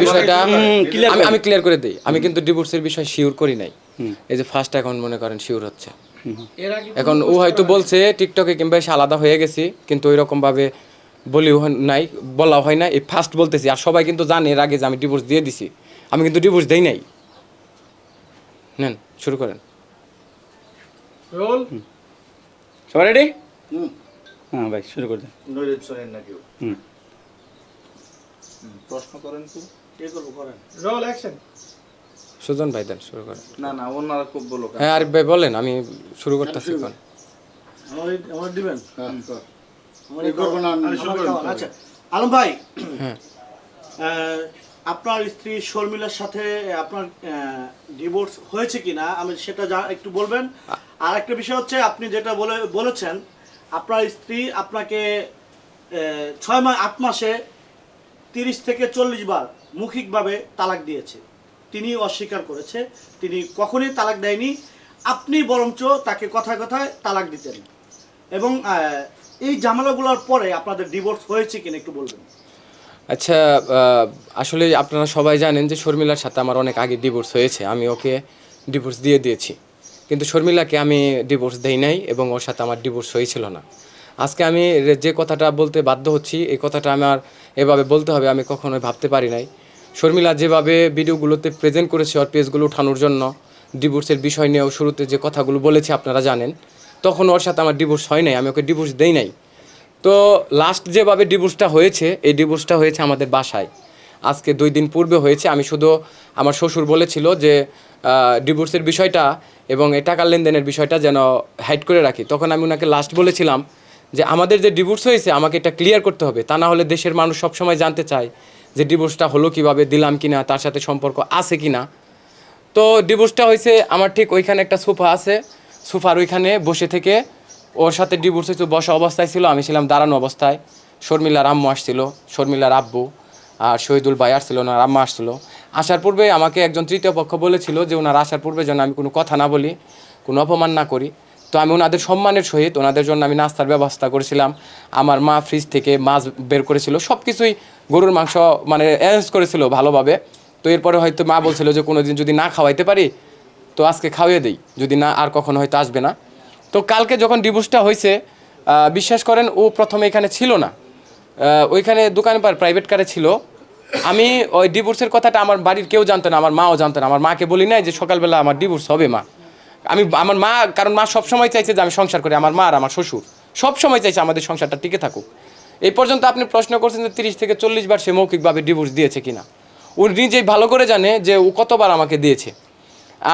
বিষয়টা আমি ক্লিয়ার করে দিই। আমি কিন্তু ডিভোর্সের বিষয় শিওর করি নাই, এই যে ফার্স্ট এখন মনে করেন শিওর হচ্ছে। এখন ও হয়তো বলছে টিকটকে কিংবা এসে আলাদা হয়ে গেছি, কিন্তু ওই রকম ভাবে বলিও নাই, বলা হয় না, এই ফার্স্ট বলতেছি। আর সবাই কিন্তু জানে এর আগে যে আমি ডিভোর্স দিয়ে দিছি, আমি কিন্তু ডিভোর্স দেই নাই। নেন শুরু করেন। রোল সবাই রেডি? হ্যাঁ ভাই শুরু করে দেন। নৈরেদ শোনেন না কেউ। প্রশ্ন করেন তো, কে করবো করেন। Roll action. সুজন ভাই দেন শুরু করেন। না না ওনারা খুব বলো। হ্যাঁ আরিফ ভাই বলেন, আমি শুরু করতেছি এখন। আমার দিবেন। আচ্ছা আলম ভাই, হ্যাঁ আপনার স্ত্রী শর্মিলার সাথে আপনার ডিভোর্স হয়েছে কিনা আমি সেটা একটু বলবেন। আর একটা বিষয় হচ্ছে আপনি যেটা বলেছেন আপনার স্ত্রী আপনাকে 8 মাসে 30 থেকে 40 বার মৌখিকভাবে তালাক দিয়েছে। তিনি অস্বীকার করেছে, তিনি কখনোই তালাক দেয়নি, আপনি বরঞ্চ তাকে কথায় কথায় তালাক দিতেন। এবং এই ঝামেলাগুলোর পরে আপনাদের ডিভোর্স হয়েছে কিনা একটু বলবেন। আচ্ছা, আসলে আপনারা সবাই জানেন যে শর্মিলার সাথে আমার অনেক আগে ডিভোর্স হয়েছে। আমি ওকে ডিভোর্স দিয়ে দিয়েছি, কিন্তু শর্মিলাকে আমি ডিভোর্স দেই নাই এবং ওর সাথে আমার ডিভোর্স হয়েছিল না। আজকে আমি যে কথাটা বলতে বাধ্য হচ্ছি, এই কথাটা আমার এভাবে বলতে হবে আমি কখনোই ভাবতে পারি নাই। শর্মিলা যেভাবে ভিডিওগুলোতে প্রেজেন্ট করেছে ওর পেজগুলো উঠানোর জন্য, ডিভোর্সের বিষয় নিয়েও শুরুতে যে কথাগুলো বলেছে আপনারা জানেন, তখন ওর সাথে আমার ডিভোর্স হয় নাই, আমি ওকে ডিভোর্স দেই নাই। তো লাস্ট যেভাবে ডিভোর্সটা হয়েছে, এই ডিভোর্সটা হয়েছে আমাদের বাসায়, আজকে 2 দিন পূর্বে হয়েছে। আমি শুধু আমার শ্বশুর বলেছিল যে ডিভোর্সের বিষয়টা এবং এই টাকার লেনদেনের বিষয়টা যেন হাইড করে রাখি। তখন আমি ওনাকে লাস্ট বলেছিলাম যে আমাদের যে ডিভোর্স হয়েছে আমাকে এটা ক্লিয়ার করতে হবে, তা না হলে দেশের মানুষ সবসময় জানতে চায় যে ডিভোর্সটা হলো কীভাবে, দিলাম কি না, তার সাথে সম্পর্ক আছে কি না। তো ডিভোর্সটা হয়েছে আমার ঠিক ওইখানে একটা সোফা আছে, সোফার ওইখানে বসে থেকে ওর সাথে ডিভোর্স হয়েছে, বসা অবস্থায় ছিল, আমি ছিলাম দাঁড়ানো অবস্থায়। শর্মিলার আম্মু আসছিল, শর্মিলার আব্বু আর শহীদুল ভাই আসছিল, ওনার আম্মা আসছিল। আসার পূর্বে আমাকে একজন তৃতীয় পক্ষ বলেছিল যে ওনার আসার পূর্বে যেন আমি কোনো কথা না বলি, কোনো অপমান না করি। তো আমি ওনাদের সম্মানের সহিত ওনাদের জন্য আমি নাস্তার ব্যবস্থা করেছিলাম। আমার মা ফ্রিজ থেকে মাছ বের করেছিল, সব কিছুই গরুর মাংস মানে অ্যারেঞ্জ করেছিল ভালোভাবে। তো এরপরে হয়তো মা বলছিল যে কোনো দিন যদি না খাওয়াইতে পারি তো আজকে খাওয়িয়ে দিই, যদি না আর কখনো হয়তো আসবে না। তো কালকে যখন ডিভোর্সটা হয়েছে, বিশ্বাস করেন ও প্রথমে এখানে ছিল না, ওইখানে দোকানে প্রাইভেট কারে ছিল। আমি ওই ডিভোর্সের কথাটা আমার বাড়ির কেউ জানতো না, আমার মাও জানতো না। আমার মাকে বলি নাই যে সকালবেলা আমার ডিভোর্স হবে মা। আমার মা, কারণ মা সবসময় চাইছে যে আমি সংসার করি, আমার মা আর আমার শ্বশুর সবসময় চাইছে আমাদের সংসারটা টিকে থাকুক। এই পর্যন্ত আপনি প্রশ্ন করছেন যে 30 থেকে 40 বার সে মৌখিকভাবে ডিভোর্স দিয়েছে কিনা। ও নিজেই ভালো করে জানে যে ও কতবার আমাকে দিয়েছে।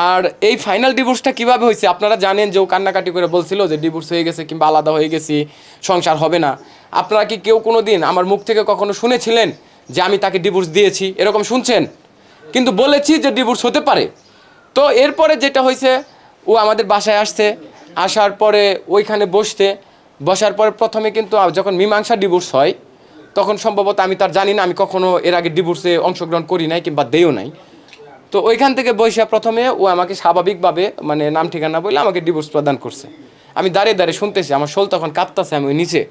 আর এই ফাইনাল ডিভোর্সটা কীভাবে হয়েছে আপনারা জানেন, যে ও কান্নাকাটি করে বলছিল যে ডিভোর্স হয়ে গেছে কিংবা আলাদা হয়ে গেছি, সংসার হবে না। আপনারা কি কেউ কোনো দিন আমার মুখ থেকে কখনো শুনেছিলেন যে আমি তাকে ডিভোর্স দিয়েছি? এরকম শুনছেন? কিন্তু বলেছি যে ডিভোর্স হতে পারে। তো এরপরে যেটা হয়েছে, ও আমাদের বাসায় আসছে, আসার পরে ওইখানে বসার পরে প্রথমে কিন্তু যখন মীমাংসা ডিভোর্স হয় তখন সম্ভবত আমি তার জানি না, আমি কখনো এর আগে ডিভোর্সে অংশগ্রহণ করি নাই কিংবা দেও নাই। তো ওইখান থেকে বসে প্রথমে ও আমাকে স্বাভাবিকভাবে মানে নাম ঠিকানা বলে আমাকে ডিভোর্স প্রদান করছে। আমি দাঁড়িয়ে দাঁড়িয়ে শুনতেছি, আমার শোল তখন কাঁপতাছে, আমি ওই নিচে।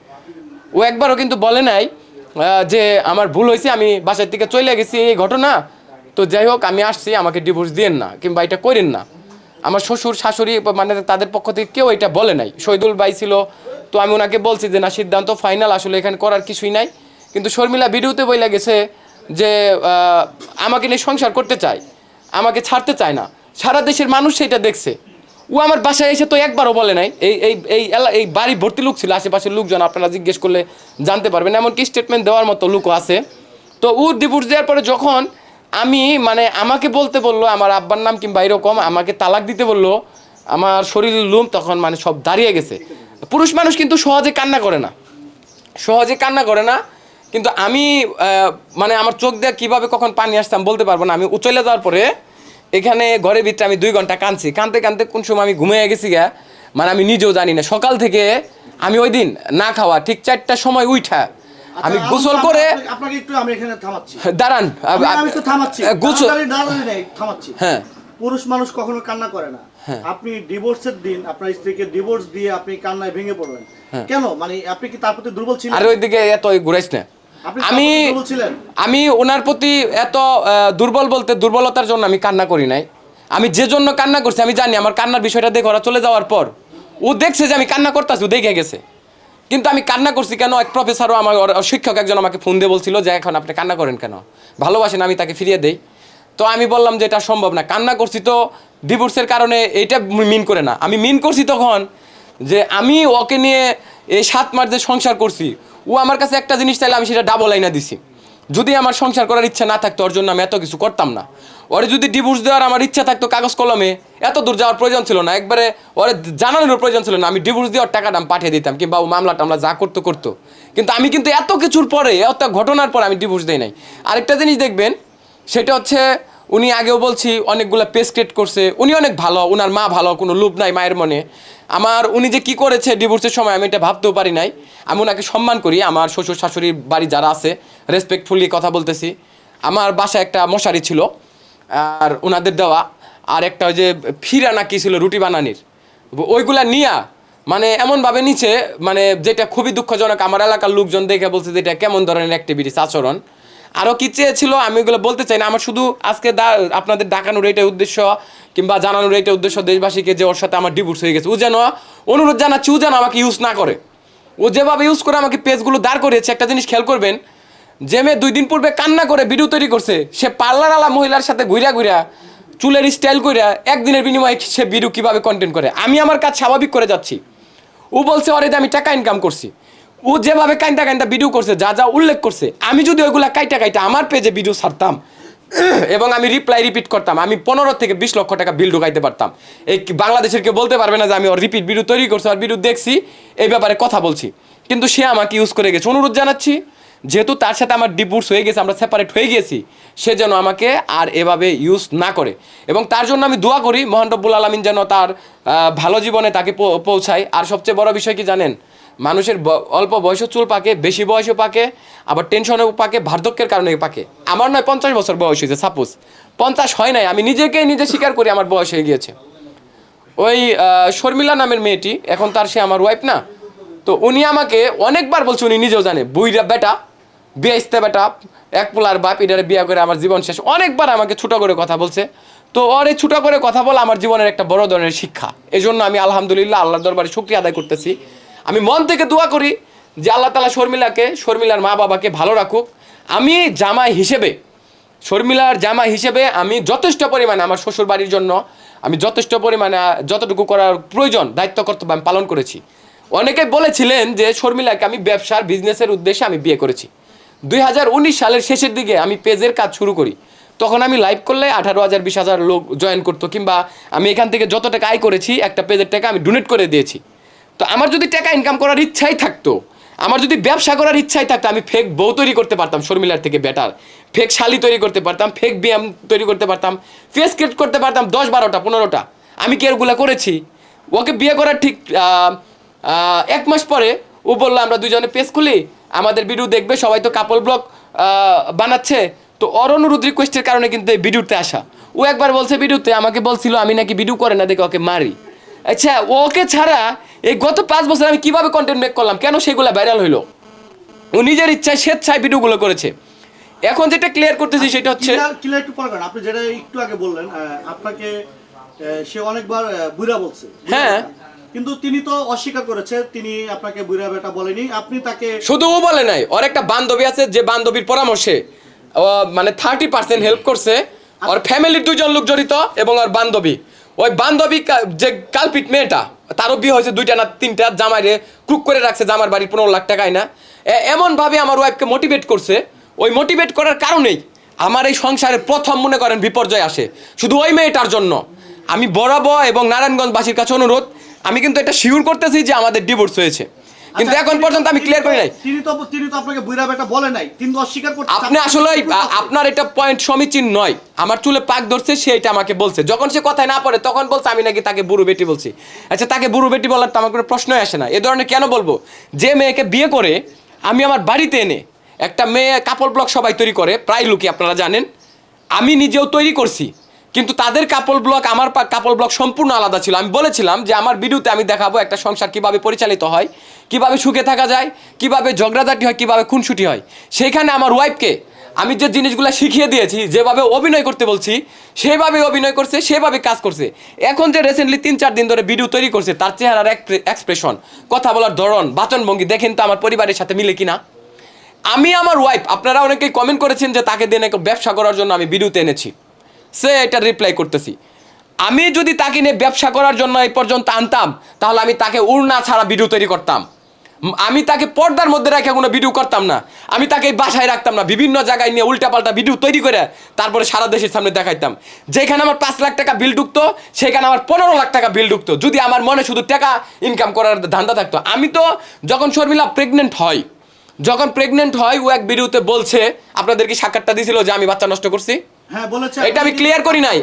ও একবারও কিন্তু বলে নাই যে আমার ভুল হয়েছে, আমি বাসার থেকে চলে গেছি এই ঘটনা। তো যাই হোক আমি আসছি, আমাকে ডিভোর্স দিয়েন না কিংবা এটা করেন না। আমার শ্বশুর শাশুড়ি মানে তাদের পক্ষ থেকে কেউ এটা বলে নাই। শহীদুল ভাই ছিল, তো আমি ওনাকে বলছি যে না, সিদ্ধান্ত ফাইনাল, আসলে এখানে করার কিছুই নাই। কিন্তু শর্মিলা ভিডিওতে বইলা গেছে যে আমাকে নিয়ে সংসার করতে চায়, আমাকে ছাড়তে চায় না। সারা দেশের মানুষ সেটা দেখছে। ও আমার বাসায় এসে তো একবারও বলে নাই। এই বাড়ি ভর্তি লোক ছিল, আশেপাশের লোকজন, আপনারা জিজ্ঞেস করলে জানতে পারবেন, এমনকি স্টেটমেন্ট দেওয়ার মতো লোকও আছে। তো ও ডিভোর্স দেওয়ার পরে যখন আমি মানে আমাকে বলতে বললো আমার আব্বার নাম কিংবা এরকম আমাকে তালাক দিতে বললো, আমার শরীরের লোম তখন মানে সব দাঁড়িয়ে গেছে। পুরুষ মানুষ কিন্তু সহজে কান্না করে না, কিন্তু আমি মানে আমার চোখ দিয়ে কীভাবে কখন পানি আসতাম বলতে পারবো না। আমি চলে যাওয়ার পরে এখানে ঘরের ভিতরে আমি 2 ঘন্টা কাঁদছি, কাঁদতে কোন সময় আমি ঘুমিয়ে গেছি মানে আমি নিজেও জানি না। সকাল থেকে আমি ওই দিন না খাওয়া, ঠিক 4টার সময় উঠা আমি গোসল করে আপনাকে একটু আমি এখানে থামাচ্ছি, দাঁড়ান, আমি তো থামাচ্ছি, গোসল থামাচ্ছি। হ্যাঁ, পুরুষ মানুষ কখনো কান্না করে না। আপনি ডিভোর্সের দিন আপনার স্ত্রীকে ডিভোর্স দিয়ে আপনি কান্নায় ভেঙে পড়লেন কেন? মানে আপনি কি তার প্রতি দুর্বল ছিলেন? আর ওইদিকে এত ঘুরাইস না, আপনি আমি দুর্বল ছিলেন? আমি ওনার প্রতি এত দুর্বল বলতে দুর্বলতার জন্য আমি কান্না করি নাই। আমি যে জন্য কান্না করছি আমি জানি আমার কান্নার বিষয়টা দেখে ওরা চলে যাওয়ার পর ও দেখছে যে আমি কান্না করতেছি, ও দেখে গেছে। কিন্তু আমি কান্না করছি কেন, এক প্রফেসরও আমার শিক্ষক একজন আমাকে ফোন দিয়ে বলছিল যে এখন আপনি কান্না করেন কেন, ভালোবাসেন, আমি তাকে ফিরিয়ে দেই। তো আমি বললাম যে এটা সম্ভব না, কান্না করছি তো ডিভোর্সের কারণে, এইটা মিন করে না। আমি মিন করছি তখন যে আমি ওকে নিয়ে এই 7 মাস যে সংসার করছি, ও আমার কাছে একটা জিনিস চাইলে আমি সেটা ডাবল আইনা দিছি। যদি আমার সংসার করার ইচ্ছা না থাকতো ওর জন্য আমি এত কিছু করতাম না। ওরে যদি ডিভোর্স দেওয়ার আমার ইচ্ছা থাকতো কাগজ কলমে, এত দূর যাওয়ার প্রয়োজন ছিল না, একবারে ওরে জানানোর প্রয়োজন ছিল না। আমি ডিভোর্স দেওয়ার টাকাটা আমি পাঠিয়ে দিতাম, কিংবা ও মামলা টামলা যা করতো করতো। কিন্তু আমি কিন্তু এত কিছুর পরে, এত ঘটনার পরে আমি ডিভোর্স দেই নাই। আরেকটা জিনিস দেখবেন, সেটা হচ্ছে উনি আগেও বলছি অনেকগুলো পেজ ক্রিয়েট করছে, উনি অনেক ভালো, ওনার মা ভালো, কোনো লোভ নাই মায়ের মনে। উনি যে কি করেছে ডিভোর্সের সময় আমি এটা ভাবতেও পারি নাই। আমি ওনাকে সম্মান করি, আমার শ্বশুর শাশুড়ির বাড়ি যারা আছে রেসপেক্টফুলি কথা বলতেছি। আমার বাসায় একটা মশারি ছিল আর ওনাদের দেওয়া, আর একটা ওই যে ফিরা নাকি ছিল রুটি বানানির, ওইগুলা নিয়া মানে এমনভাবে নিচে, মানে যেটা খুবই দুঃখজনক। আমার এলাকার লোকজন দেখে বলছে যে এটা কেমন ধরনের অ্যাক্টিভিটিস, আচরণ। আরও কি চেয়েছিল আমি ওগুলো বলতে চাই না। আমার শুধু আজকে আপনাদের ডাকানোর এইটা উদ্দেশ্য, কিংবা জানানোর এইটা উদ্দেশ্য দেশবাসীকে যে ওর সাথে আমার ডিভোর্স হয়ে গেছে। ও যেন, অনুরোধ জানাচ্ছি, ও যেন আমাকে ইউজ না করে। ও যেভাবে ইউজ করে আমাকে পেজগুলো দাঁড় করিয়েছে, একটা জিনিস খেয়াল করবেন, যে মেয়ে 2 দিন পূর্বে কান্না করে ভিডিও তৈরি করছে, সে পার্লারওয়ালা মহিলার সাথে ঘুরা ঘুরা চুলের স্টাইল কইরা একদিনের বিনিময়ে সে ভিডিও কীভাবে কন্টেন্ট করে। আমি আমার কাজ স্বাভাবিক করে যাচ্ছি, ও বলছে ওরে আমি টাকা ইনকাম করছি। ও যেভাবে কাইন্টা ভিডিও করছে, যা যা উল্লেখ করছে, আমি যদি ওইগুলা কাইটা আমার পেজে ভিডিও ছাড়তাম এবং আমি রিপিট করতাম, আমি 15 থেকে 20 লক্ষ টাকা বিল ঢুকাইতে পারতাম। এই বাংলাদেশের কেউ বলতে পারবে না যে আমি ওর রিপিট ভিডিও তৈরি করছি, আর ভিডিও দেখছি, এই ব্যাপারে কথা বলছি। কিন্তু সে আমাকে ইউজ করে গেছে। অনুরোধ জানাচ্ছি, যেহেতু তার সাথে আমার ডিভোর্স হয়ে গেছে, আমরা সেপারেট হয়ে গেছি, সে যেন আমাকে আর এভাবে ইউজ না করে। এবং তার জন্য আমি দোয়া করি মহান রব্বুল আলামিন যেন তার ভালো জীবনে তাকে পৌঁছায়। আর সবচেয়ে বড় বিষয় কি জানেন, মানুষের অল্প বয়সে চুল পাকে, বেশি বয়সে পাকে, আবার টেনশনেও পাকে, বার্ধক্যের কারণে পাকে। আমার নয় 50 বছর বয়স হয়েছে, সাপোজ 50 হয় নাই, আমি নিজে স্বীকার করি আমার বয়স হয়ে গিয়েছে। ওই শর্মিলা নামের মেয়েটি, এখন তার সে আমার ওয়াইফ না, তো উনি আমাকে অনেকবার বলছে, উনি নিজেও জানে, বুইরা বেটা, বিয়ে ইস্তে বেটা, এক পোলার বাপ, এটারে বিয়ে করে আমার জীবন শেষ, অনেকবার আমাকে ছোটো করে কথা বলছে। তো ওর এই ছোটো করে কথা বলা আমার জীবনের একটা বড় ধরনের শিক্ষা। এই জন্য আমি আলহামদুলিল্লাহ আল্লাহর দরবারে শুকরিয়া আদায় করতেছি। আমি মন থেকে দোয়া করি যে আল্লাহ তাআলা শর্মিলার মা বাবাকে ভালো রাখুক। আমি জামাই হিসেবে, শর্মিলার জামাই হিসেবে আমি যথেষ্ট পরিমাণে আমার শ্বশুর বাড়ির জন্য আমি যথেষ্ট পরিমাণে যতটুকু করার প্রয়োজন দায়িত্ব কর্তব্য আমি পালন করেছি। অনেকে বলেছিলেন যে শর্মিলাকে আমি ব্যবসার বিজনেসের উদ্দেশ্যে আমি বিয়ে করেছি। 2019 সালের শেষের দিকে আমি পেজের কাজ শুরু করি, তখন আমি লাইভ করলে 18,000 20,000 লোক জয়েন করতো, কিংবা আমি এখান থেকে যত টাকা আয় করেছি একটা পেজের টাকা আমি ডোনেট করে দিয়েছি। তো আমার যদি টাকা ইনকাম করার ইচ্ছাই থাকতো, আমার যদি ব্যবসা করার ইচ্ছাই থাকতো, আমি ফেক বউ তৈরি করতে পারতাম শর্মিলার থেকে বেটার, ফেক শালি তৈরি করতে পারতাম, ফেক বিয়াম তৈরি করতে পারতাম, ফেস ক্রিয়েট করতে পারতাম 10 12টা 15টা। আমি কি এরগুলা করেছি? ওকে বিয়ে করার ঠিক 1 মাস পরে ও বললো আমরা দুজনে পেজ খুলি, আমাদের ভিডিও দেখবে, সবাই তো কাপল ব্লগ বানাচ্ছে, তো ওর অনুরোধ রিকোয়েস্টের কারণে কিন্তু এই ভিডিওতে আসা। ও একবার বলছে ভিডিওতে, আমাকে বলছিল আমি নাকি ভিডিও করে না দেখে ওকে মারি। আচ্ছা, ওকে ছাড়া এই গত 5 বছর আমি কিভাবে কন্টেন্ট মেক করলাম, কেন সেগুলো ভাইরাল হইলো? ও নিজের ইচ্ছায় স্বেচ্ছায় ভিডিওগুলো করেছে। এখন যেটা ক্লিয়ার করতেছি সেটা হচ্ছে, ক্লিয়ার একটু পরে করেন। আপনি যেটা একটু আগে বললেন, আপনাকে সে অনেকবার বুইরা বলছে, হ্যাঁ, কিন্তু তিনি তো অস্বীকার করেছে, তিনি আপনাকে বুইরা বেটা বলেনি, আপনি তাকে শুধু ও বলে নাই, ওর একটা বান্ধবী আছে, যে বান্ধবীর পরামর্শে ও মানে 30% হেল্প করছে। ওর ফ্যামিলির 2 জন লোক জড়িত এবং ওর বান্ধবী, ওই বান্ধবী যে কালপিট মেয়েটা, তারও বিয়ে হয়েছে 2টা না 3টা, জামাইরে ক্রুক করে রাখছে, জামার বাড়ির 15 লাখ টাকায় না, এমনভাবে আমার ওয়াইফকে মোটিভেট করছে। ওই মোটিভেট করার কারণেই আমার এই সংসারে প্রথম মনে করেন বিপর্যয় আসে, শুধু ওই মেয়েটার জন্য। আমি বরাবর এবং নারায়ণগঞ্জবাসীর কাছে অনুরোধ, আমি কিন্তু এটা শিওর করতেছি যে আমাদের ডিভোর্স হয়েছে, কিন্তু এখন পর্যন্ত আমি ক্লিয়ার করি নাই। তিনি তো আপনাকে বুইরা বেটা বলে নাই, কিন্তু অস্বীকার করতে আপনি আসলে আপনার এটা পয়েন্ট সমীচীন নয়। আমার চুলে পাক ধরছে, সে এটা আমাকে বলছে, যখন সে কথায় না পড়ে তখন বলছে আমি নাকি তাকে বুড়ো বেটি বলছি। আচ্ছা, তাকে বুড়ো বেটি বলার তো আমার কোনো প্রশ্নই আসে না। এ ধরনের কেন বলবো? যে মেয়েকে বিয়ে করে আমি আমার বাড়িতে এনে, একটা মেয়ে কাপড় ব্লগ সবাই তৈরি করে, প্রায় লোকই আপনারা জানেন, আমি নিজেও তৈরি করছি, কিন্তু তাদের কাপল ব্লগ আমার কাপল ব্লগ সম্পূর্ণ আলাদা ছিল। আমি বলেছিলাম যে আমার ভিডিওতে আমি দেখাবো একটা সংসার কিভাবে পরিচালিত হয়, কিভাবে সুখে থাকা যায়, কিভাবে ঝগড়াঝাটি হয়, কিভাবে খুনসুটি হয়। সেইখানে আমার ওয়াইফকে আমি যে জিনিসগুলো শিখিয়ে দিয়েছি, যেভাবে অভিনয় করতে বলছি সেভাবে অভিনয় করছে, সেভাবে কাজ করছে। এখন যে রিসেন্টলি 3-4 দিন ধরে ভিডিও তৈরি করছে, তার চেহারার এক্সপ্রেশন, কথা বলার ধরন, বাচনভঙ্গি দেখেন তো আমার পরিবারের সাথে মিলে কিনা। আমি আমার ওয়াইফ, আপনারা অনেকেই কমেন্ট করেছেন যে তাকে দিয়ে নাকি ব্যবসা করার জন্য আমি ভিডিওতে এনেছি, সে এটা রিপ্লাই করতেছি। আমি যদি তাকে নিয়ে ব্যবসা করার জন্য এই পর্যন্ত আনতাম, তাহলে আমি তাকে উড়না ছাড়া ভিডিও তৈরি করতাম। আমি তাকে পর্দার মধ্যে রেখে কোনো ভিডিও করতাম না। আমি তাকে বাসায় রাখতাম না, বিভিন্ন জায়গায় নিয়ে উল্টাপাল্টা ভিডিও তৈরি করে তারপরে সারা দেশের সামনে দেখাইতাম। যেখানে আমার 5 লাখ টাকা বিল ঢুকতো, সেখানে আমার 15 লাখ টাকা বিল ঢুকতো, যদি আমার মনে শুধু টাকা ইনকাম করার ধান্দা থাকতো। আমি তো যখন শর্মিলা প্রেগনেন্ট হয়, ও এক ভিডিওতে বলছে, আপনাদের কি সাক্ষাৎটা দিয়েছিল যে আমি বাচ্চা নষ্ট করছি? হ্যাঁ বলেছে। এটা আমি ক্লিয়ার করি নাই,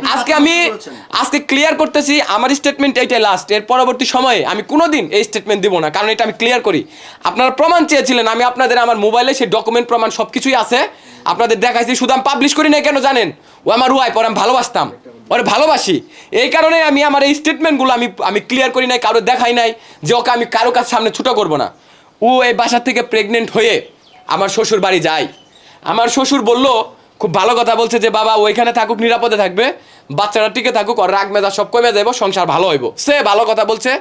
আজকে ক্লিয়ার করতেছি। আমার স্টেটমেন্ট এইটাই লাস্ট। এর পরবর্তী সময়ে আমি কোনোদিন এই স্টেটমেন্ট দিব না, কারণ এটা আমি ক্লিয়ার করি। আপনারা প্রমাণ চেয়েছিলেন, আমি আপনাদের আমার মোবাইলে সেই ডকুমেন্ট প্রমাণ সব কিছুই আছে, আপনাদের দেখাইছি। শুধু আমি পাবলিশ করি নাই কেন জানেন? ও আমার ওয়াইফ, ওর আমি ভালোবাসতাম, ওরে ভালোবাসি। এই কারণে আমি আমার এই স্টেটমেন্টগুলো আমি ক্লিয়ার করি নাই, কারো দেখাই নাই যে ওকে আমি কারো কাছে সামনে ছোটো করবো না। ও এই বাসা থেকে প্রেগনেন্ট হয়ে আমার শ্বশুর বাড়ি যায়। আমার শ্বশুর বলল, খুব ভালো কথা বলছে, যে বাবা ওইখানে থাকুক, নিরাপদে থাকবে, বাচ্চারা টিকে থাকুক, ওর রাগ মেজাজ সব কমে যাবো, সংসার ভালো হইব। সে ভালো কথা বলছে।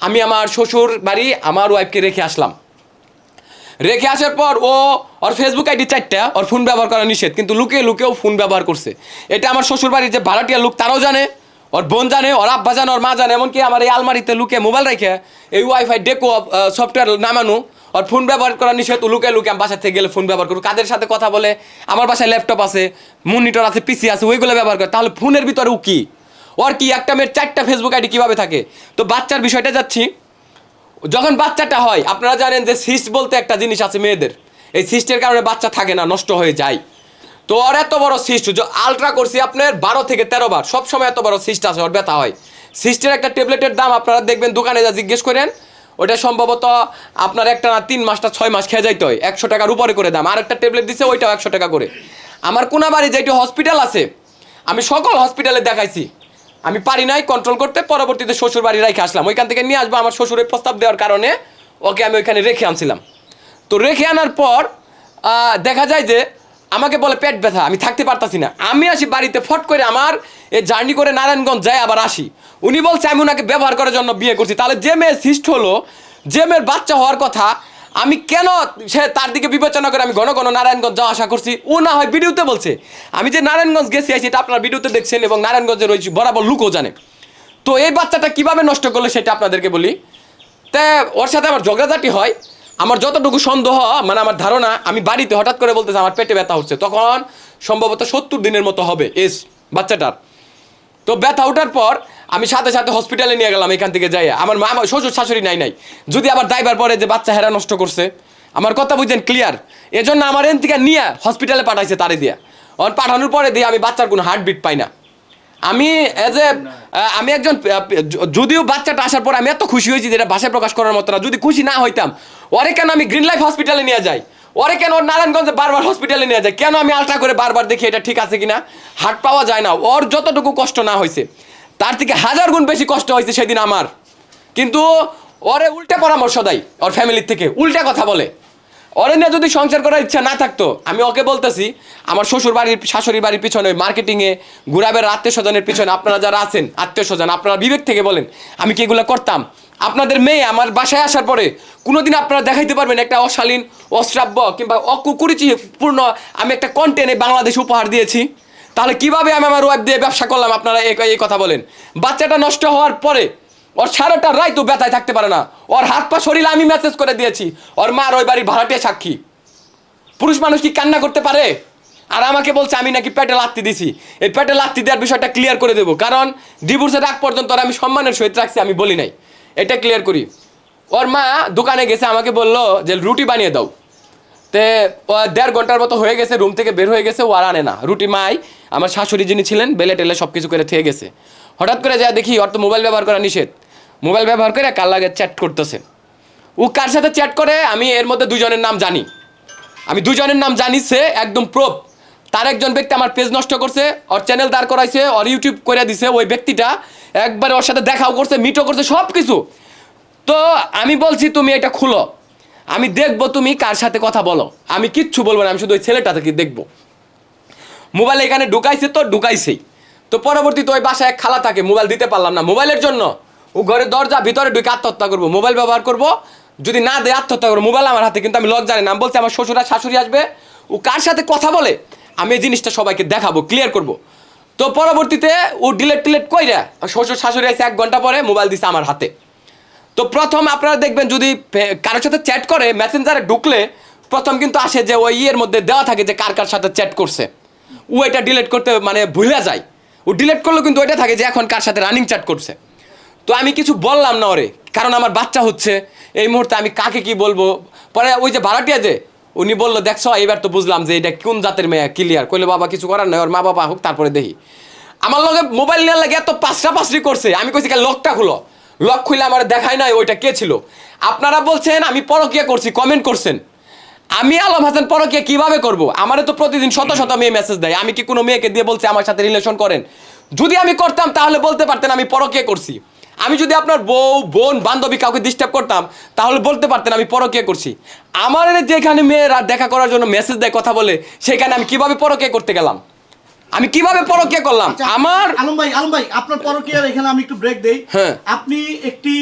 আমি আমার শ্বশুর বাড়ি আমার ওয়াইফকে রেখে আসলাম। রেখে আসার পর ওর ফেসবুক আইডি 4টা, ওর ফোন ব্যবহার করা নিষেধ, কিন্তু লুকেও ফোন ব্যবহার করছে। এটা আমার শ্বশুর বাড়ির যে ভাড়াটিয়া লোক তারাও জানে, ওর বোন জানে, ওর আব্বা জানে, ওর মা জানে। এমনকি আমার এই আলমারিতে লুকে মোবাইল রেখে এই ওয়াইফাই ডেকো সফটওয়্যার নামানো, ওর ফোন ব্যবহার করা নিষেধ। লুকে আমি বাসা থেকে গেলে ফোন ব্যবহার করবো, কাদের সাথে কথা বলে, আমার বাসায় ল্যাপটপ আছে, মনিটর আছে, পিসি আছে, ওইগুলো ব্যবহার করে। তাহলে ফোনের ভিতরে ও কি, ওর কি একটা মেয়ের 4টা ফেসবুক আইডি কীভাবে থাকে? তো বাচ্চার বিষয়টা যাচ্ছি। যখন বাচ্চাটা হয়, আপনারা জানেন যে সিস্ট বলতে একটা জিনিস আছে মেয়েদের, এই সিস্টের কারণে বাচ্চা থাকে না, নষ্ট হয়ে যায়। তো ওর এত বড় সিস্ট, আলট্রা করছি আপনার 12 থেকে 13 বার, সবসময় এত বড় সিস্ট আছে, ওর ব্যথা হয়। সিস্টের একটা ট্যাবলেটের দাম আপনারা দেখবেন দোকানে যা জিজ্ঞেস করেন, ওটা সম্ভবত আপনার একটা না 3 মাসটা 6 মাস খেয়ে যাইতে হয়, 100 টাকার উপরে করে দাম। আর একটা ট্যাবলেট দিচ্ছে, ওইটাও 100 টাকা করে। আমার কোনাবাড়ি যেটি হসপিটাল আছে, আমি সকল হসপিটালে দেখাইছি, আমি পারি নাই কন্ট্রোল করতে। পরবর্তীতে শ্বশুর বাড়ি রেখে আসলাম, ওইখান থেকে নিয়ে আসবো। আমার শ্বশুরের প্রস্তাব দেওয়ার কারণে ওকে আমি ওইখানে রেখে আনছিলাম। তো রেখে আনার পর দেখা যায় যে আমাকে বলে পেট ব্যথা, আমি থাকতে পারতাছি না। আমি আসি বাড়িতে, ফট করে আমার এই জার্নি করে নারায়ণগঞ্জ যাই আবার আসি। উনি বলছে আমি ওনাকে ব্যবহার করার জন্য বিয়ে করছি। তাহলে যে মেয়ে সিস্ট হলো, যে মেয়ের বাচ্চা হওয়ার কথা, আমি কেন সে তার দিকে বিবেচনা করে আমি ঘন ঘন নারায়ণগঞ্জ যাওয়া আশা করছি? ও না হয় ভিডিওতে বলছে। আমি যে নারায়ণগঞ্জ গেছি আছি, এটা আপনার ভিডিওতে দেখছেন, এবং নারায়ণগঞ্জে রয়েছি বরাবর লোকও জানে। তো এই বাচ্চাটা কিভাবে নষ্ট করলো সেটা আপনাদেরকে বলি। তা ওর সাথে আমার ঝগড়াঝাটি হয়। আমার যতটুকু সন্দেহ, মানে আমার ধারণা, আমি বাড়িতে হঠাৎ করে বলতেছে আমার পেটে ব্যথা হচ্ছে, তখন সম্ভবত 70 দিনের মতো হবে এস বাচ্চাটার। তো ব্যথা ওঠার পর আমি সাথে সাথে হসপিটালে নিয়ে গেলাম এখান থেকে যাই। আমার মা, আমার শ্বশুর শাশুড়ি নাই, যদি আবার দায়বার পরে যে বাচ্চা হেরা নষ্ট করছে, আমার কথা বুঝছেন ক্লিয়ার? এজন্য আমার এন থেকে নিয়ে হসপিটালে পাঠাইছে তারে দিয়া। পাঠানোর পরে দিয়ে আমি বাচ্চার কোনো হার্টবিট পাই না। আমি আমি একজন, যদিও বাচ্চাটা আসার পর আমি এত খুশি হয়েছি যেটা ভাষায় প্রকাশ করার মতো না। যদি খুশি না হইতাম, ওরে কেন আমি গ্রিন লাইফ হসপিটালে নিয়ে যাই, ওরে কেন ওর নারায়ণগঞ্জে বারবার হসপিটালে নিয়ে যায়, কেন আমি আলট্রা করে বারবার দেখি এটা ঠিক আছে কিনা, হার্ট পাওয়া যায় না। ওর যতটুকু কষ্ট না হয়েছে, তার থেকে 1000 গুণ বেশি কষ্ট হয়েছে সেদিন আমার। কিন্তু ওরে উল্টা পরামর্শ দেয়, ওর ফ্যামিলির থেকে উল্টা কথা বলে। ওরে নিয়ে যদি সংসার করার ইচ্ছা না থাকতো, আমি ওকে বলতেছি, আমার শ্বশুর বাড়ির শাশুড়ি বাড়ির পিছনে মার্কেটিংয়ে ঘুরাবের আত্মীয় স্বজনের পিছনে, আপনারা যারা আছেন আত্মীয় স্বজন, আপনারা বিবেক থেকে বলেন আমি কি এগুলো করতাম? আপনাদের মেয়ে আমার বাসায় আসার পরে কোনোদিন আপনারা দেখাইতে পারবেন একটা অশালীন, অশ্রাব্য কিংবা অকুরুচিপূর্ণ আমি একটা কন্টেন্ট বাংলাদেশ উপহার দিয়েছি? তাহলে কিভাবে আমি আমার ওয়াইফ দিয়ে ব্যবসা করলাম? আপনারা এই কথা বলেন। বাচ্চাটা নষ্ট হওয়ার পরে ওর সারাটা রায় তো ব্যথায় থাকতে পারে না, ওর হাত পা শরীরে আমি মেসেজ করে দিয়েছি, ওর মার ওই বাড়ির ভাড়াটিয়া সাক্ষী। পুরুষ মানুষ কি কান্না করতে পারে? আর আমাকে বলছে আমি নাকি পেটে লাত্তি দিছি। এই পেটে লাত্তি দেওয়ার বিষয়টা ক্লিয়ার করে দেবো, কারণ ডিভোর্সের আগ পর্যন্ত আমি সম্মানের সহিত রাখছি, আমি বলি নাই, এটা ক্লিয়ার করি। ওর মা দোকানে গেছে, আমাকে বললো যে রুটি বানিয়ে দাও। তে 1.5 ঘন্টার মতো হয়ে গেছে, রুম থেকে বের হয়ে গেছে, ও আর আনে না রুটি। মাই আমার শাশুড়ি যিনি ছিলেন বেলে টেলে সব কিছু করে থেকে গেছে। হঠাৎ করে যা দেখি ওর তো মোবাইল ব্যবহার করা নিষেধ, মোবাইল ব্যবহার করে কার লাগে চ্যাট করতেছে। ও কার সাথে চ্যাট করে আমি এর মধ্যে 2 জনের নাম জানি, আমি 2 জনের নাম জানি, সে একদম প্রুফ তার একজন ব্যক্তি আমার পেজ নষ্ট করছে, ওর চ্যানেল দাঁড় করাইছে, ওর ইউটিউব করে দিছে। ওই ব্যক্তিটা একবারে ওর সাথে দেখাও করছে, মিটও করছে, সব কিছু। তো আমি বলছি তুমি এটা খুলো, আমি দেখবো তুমি কার সাথে কথা বলো। আমি কিচ্ছু বলবো না, আমি শুধু ওই ছেলেটাকে দেখবো। মোবাইল এখানে ঢুকাইছে তো ঢুকাইছেই। তো পরবর্তীতে ওই বাসায় এক খালা থাকে, মোবাইল দিতে পারলাম না মোবাইলের জন্য। ও ঘরে দরজা ভিতরে ঢুকে আত্মহত্যা করবো, মোবাইল ব্যবহার করবো, যদি না দেয় আত্মহত্যা করবো। মোবাইল আমার হাতে, কিন্তু আমি লজ্জা জানি না। আমি বলছি আমার শ্বশুর আর শাশুড়ি আসবে, ও কার সাথে কথা বলে আমি এই জিনিসটা সবাইকে দেখাবো, ক্লিয়ার করব। তো পরবর্তীতে ও ডিলেট কইরা শ্বশুর শাশুড়ি এসে 1 ঘন্টা পরে মোবাইল দিছে আমার হাতে। তো প্রথম আপনারা দেখবেন যদি কারোর সাথে চ্যাট করে মেসেঞ্জারে ঢুকলে প্রথম কিন্তু আসে যে ওই ইয়ের মধ্যে দেওয়া থাকে যে কার কার সাথে চ্যাট করছে। ও এটা ডিলিট করতে মানে ভুলে যায়, ও ডিলিট করলে কিন্তু ওইটা থাকে যে এখন কার সাথে রানিং চ্যাট করছে। তো আমি কিছু বললাম না ওরে, কারণ আমার বাচ্চা হচ্ছে এই মুহূর্তে, আমি কাকে কি বলবো। পরে ওই যে ভাড়াটিয়া যে উনি বললো দেখছো এবার তো বুঝলাম যে এটা কোন জাতের মেয়ে, ক্লিয়ার কইলে বাবা কিছু করার নয়, ওর মা বাবা হোক তারপরে দেখি। আমার লগে মোবাইল নেওয়ার লাগে এত পাঁচরি করছে, আমি কইছি লকটা খুলো, লক খুলে আমার দেখায় নাই ওইটা কে ছিল। আপনারা বলছেন আমি পরকিয়া করছি, কমেন্ট করছেন। আমি আলম হাসান পরকিয়া কিভাবে করব? আমারে তো প্রতিদিন শত শত মেয়ে মেসেজ দেয়, আমি কি কোনো মেয়েকে দিয়ে বলছি আমার সাথে রিলেশন করেন? যদি আমি করতাম তাহলে বলতে পারতেন আমি পরকিয়া করছি। আমি যদি আপনার বউ বোন বান্ধবী কাউকে ডিস্টার্ব করতাম তাহলে বলতে পারতেন আমি পরকিয়া করছি। আমার যেখানে মেয়েরা দেখা করার জন্য মেসেজ দেয়, কথা বলে, সেখানে আমি কিভাবে পরকিয়া করতে গেলাম? আমি কিভাবে পরকিয়া করলাম? আচ্ছা, আমার আলম ভাই আপনার পরকীয়ার এখানে আমি একটু ব্রেক দেই। হ্যাঁ। আপনি একটি